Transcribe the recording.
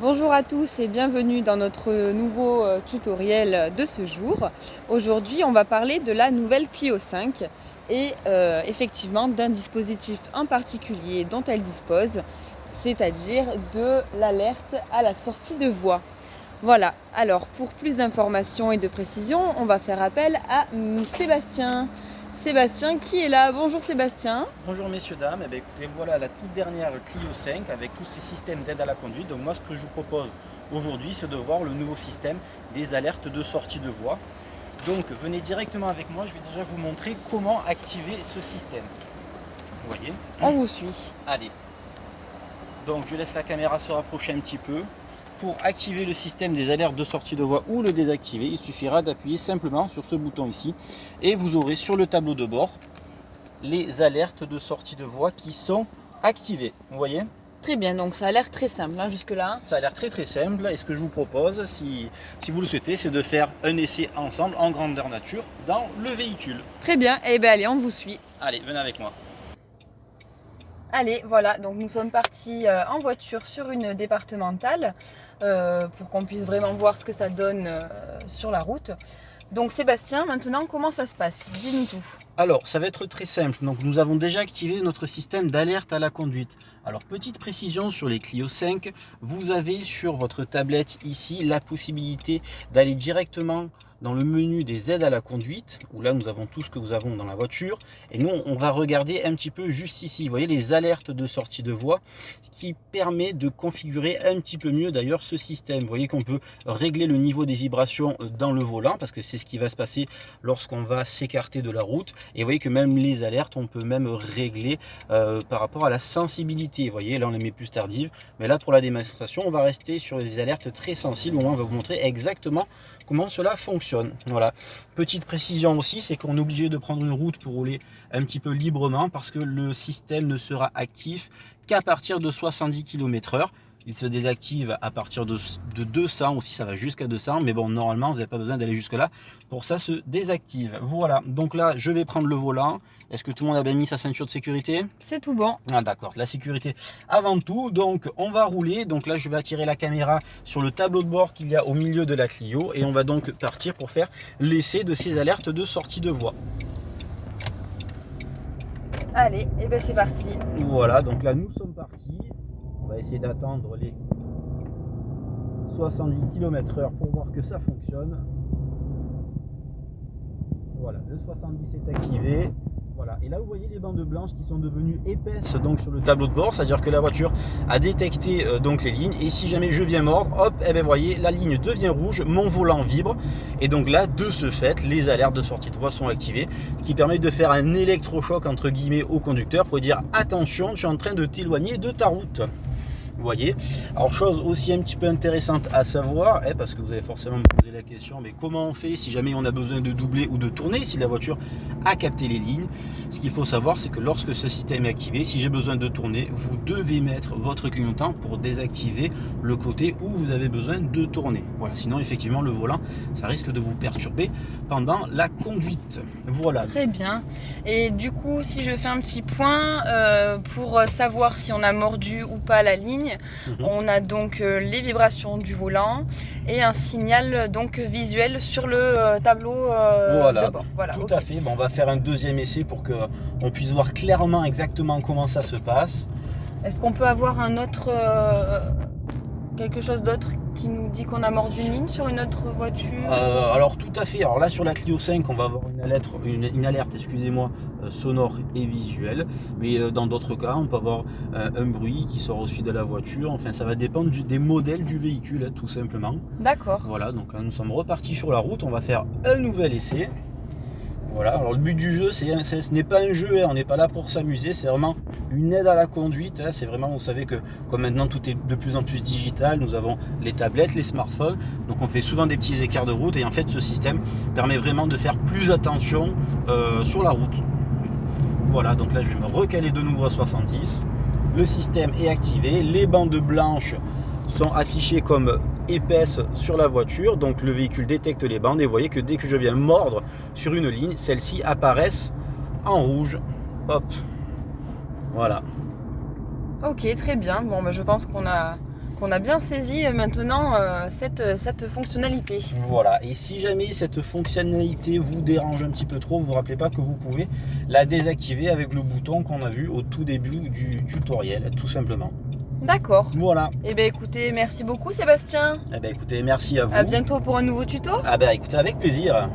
Bonjour à tous et bienvenue dans notre nouveau tutoriel de ce jour. Aujourd'hui, on va parler de la nouvelle Clio 5 et effectivement d'un dispositif en particulier dont elle dispose, c'est-à-dire de l'alerte à la sortie de voie. Voilà, alors pour plus d'informations et de précisions, on va faire appel à Sébastien. Sébastien qui est là. Bonjour Sébastien. Bonjour messieurs, dames, écoutez, voilà la toute dernière Clio 5 avec tous ces systèmes d'aide à la conduite. Donc moi ce que je vous propose aujourd'hui c'est de voir le nouveau système des alertes de sortie de voie. Donc venez directement avec moi, je vais déjà vous montrer comment activer ce système. Vous voyez? On vous suit. Allez, donc je laisse la caméra se rapprocher un petit peu. Pour activer le système des alertes de sortie de voie ou le désactiver, il suffira d'appuyer simplement sur ce bouton ici et vous aurez sur le tableau de bord les alertes de sortie de voie qui sont activées. Vous voyez? Très bien, donc ça a l'air très simple jusque-là. Ça a l'air très simple et ce que je vous propose, si vous le souhaitez, c'est de faire un essai ensemble en grandeur nature dans le véhicule. Très bien, et bien allez, on vous suit. Allez, venez avec moi. Allez, voilà, donc nous sommes partis en voiture sur une départementale pour qu'on puisse vraiment voir ce que ça donne sur la route. Donc Sébastien, maintenant comment ça se passe? Dis-nous tout. Alors, ça va être très simple. Donc, nous avons déjà activé notre système d'alerte à la conduite. Alors, petite précision sur les Clio 5, vous avez sur votre tablette ici la possibilité d'aller directement dans le menu des aides à la conduite, où là nous avons tout ce que nous avons dans la voiture, et nous on va regarder un petit peu juste ici, vous voyez les alertes de sortie de voie, ce qui permet de configurer un petit peu mieux d'ailleurs ce système. Vous voyez qu'on peut régler le niveau des vibrations dans le volant, parce que c'est ce qui va se passer lorsqu'on va s'écarter de la route, et vous voyez que même les alertes, on peut même régler par rapport à la sensibilité. Vous voyez, là on les met plus tardives, mais là pour la démonstration, on va rester sur les alertes très sensibles, où on va vous montrer exactement comment cela fonctionne. Voilà. Petite précision aussi, c'est qu'on est obligé de prendre une route pour rouler un petit peu librement parce que le système ne sera actif qu'à partir de 70 km/h. Il se désactive à partir de 200 aussi, ça va jusqu'à 200, mais bon, normalement, vous n'avez pas besoin d'aller jusque-là. Pour ça, se désactive. Voilà, donc là, je vais prendre le volant. Est-ce que tout le monde a bien mis sa ceinture de sécurité? C'est tout bon. Ah d'accord, la sécurité avant tout. Donc, on va rouler. Donc là, je vais attirer la caméra sur le tableau de bord qu'il y a au milieu de la Clio. Et on va donc partir pour faire l'essai de ces alertes de sortie de voie. Allez, et ben c'est parti. Voilà, donc là, nous sommes partis. On va essayer d'attendre les 70 km/h pour voir que ça fonctionne. Voilà, le 70 est activé. Voilà, et là vous voyez les bandes blanches qui sont devenues épaisses donc sur le tableau de bord, c'est-à-dire que la voiture a détecté donc les lignes, et si jamais je viens mordre, hop, et bien voyez, la ligne devient rouge, mon volant vibre, et donc là, de ce fait, les alertes de sortie de voie sont activées, ce qui permet de faire un électrochoc entre guillemets au conducteur pour dire attention, tu es en train de t'éloigner de ta route. Vous voyez. Alors chose aussi un petit peu intéressante à savoir, parce que vous allez forcément me poser la question, mais comment on fait si jamais on a besoin de doubler ou de tourner, si la voiture a capté les lignes? Ce qu'il faut savoir, c'est que lorsque ce système est activé, si j'ai besoin de tourner, vous devez mettre votre clignotant pour désactiver le côté où vous avez besoin de tourner. Voilà, sinon effectivement le volant, ça risque de vous perturber pendant la conduite. Voilà. Très bien. Et du coup, si je fais un petit point pour savoir si on a mordu ou pas la ligne, on a donc les vibrations du volant et un signal donc visuel sur le tableau voilà, de bord. Voilà, tout à fait. Bon, on va faire un deuxième essai pour qu'on puisse voir clairement exactement comment ça se passe. Est-ce qu'on peut avoir un autre quelque chose d'autre qui nous dit qu'on a mordu une ligne sur une autre voiture? Alors tout à fait. Alors là sur la Clio 5, on va avoir une alerte, excusez-moi, sonore et visuelle. Mais dans d'autres cas, on peut avoir un bruit qui sort aussi de la voiture. Enfin, ça va dépendre des modèles du véhicule, tout simplement. D'accord. Voilà, donc là nous sommes repartis sur la route. On va faire un nouvel essai. Voilà, alors le but du jeu, ce n'est pas un jeu, on n'est pas là pour s'amuser, c'est vraiment une aide à la conduite. C'est vraiment, vous savez que comme maintenant tout est de plus en plus digital, nous avons les tablettes, les smartphones, donc on fait souvent des petits écarts de route, et en fait ce système permet vraiment de faire plus attention sur la route. Voilà, donc là je vais me recaler de nouveau à 70, le système est activé, les bandes blanches sont affichées comme épaisses sur la voiture, donc le véhicule détecte les bandes, et vous voyez que dès que je viens mordre sur une ligne, celles-ci apparaissent en rouge. Hop, voilà. Ok, très bien. Bon, je pense qu'on qu'on a bien saisi maintenant cette fonctionnalité. Voilà, et si jamais cette fonctionnalité vous dérange un petit peu trop, vous vous rappelez pas que vous pouvez la désactiver avec le bouton qu'on a vu au tout début du tutoriel, tout simplement. D'accord. Voilà. Eh bien écoutez, merci beaucoup Sébastien. Eh bien écoutez, merci à vous. À bientôt pour un nouveau tuto. Ah ben écoutez, avec plaisir.